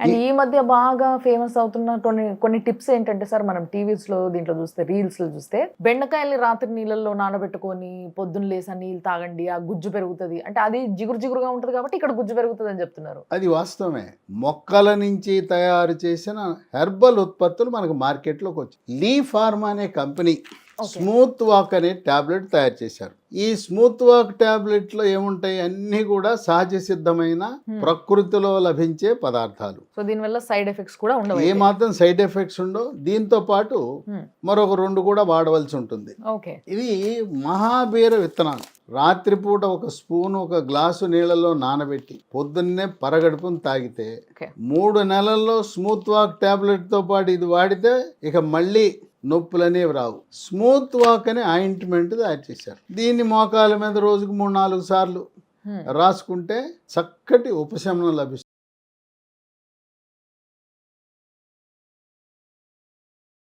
And ఈ మధ్య బాగా ఫేమస్ అవుతున్న కొన్ని టిప్స్ ఏంటంటే సార్, మనం టీవీస్ లో దీంట్లో చూస్తే, రీల్స్ లో చూస్తే, బెండకాయల్ని రాత్రి నీళ్ళల్లో నానబెట్టుకొని పొద్దున్న లేసి ఆ నీళ్ళు తాగండి, ఆ గుజ్జు పెరుగుతుంది అంటే, అది జిగురు జిగురుగా ఉంటుంది కాబట్టి ఇక్కడ గుజ్జు పెరుగుతుంది అని చెప్తున్నారు. అది వాస్తవమే. మొక్కల నుంచి తయారు చేసిన హెర్బల్ ఉత్పత్తులు మనకు మార్కెట్లోకి వచ్చాయి. లీ ఫార్మా అనే కంపెనీ స్మూత్ వాక్ అనే టాబ్లెట్ తయారు చేశారు. ఈ స్మూత్ వాక్ టాబ్లెట్ లో ఏముంటాయి, అన్ని కూడా సహజ సిద్ధమైన ప్రకృతిలో లభించే పదార్థాలు. సో దీనివల్ల సైడ్ ఎఫెక్ట్స్ కూడా ఉండవు. ఏ మాత్రం సైడ్ ఎఫెక్ట్స్ ఉండవు. దీంతో పాటు మరొక 2 కూడా వాడవలసి ఉంటుంది. ఇది మహాబీర విత్తనాలు. రాత్రిపూట ఒక స్పూన్ ఒక గ్లాసు నీళ్ళలో నానబెట్టి పొద్దున్నే పరగడుపును తాగితే 3 నెలల్లో స్మూత్ వాక్ టాబ్లెట్ తో పాటు ఇది వాడితే ఇక మళ్ళీ నొప్పులు అనేవి రావు. స్మూత్ వాక్ అనే ఆయింట్మెంట్ తయారు చేశారు. దీన్ని మోకాల మీద రోజుకు 3-4 సార్లు రాసుకుంటే చక్కటి ఉపశమనం లభిస్తుంది.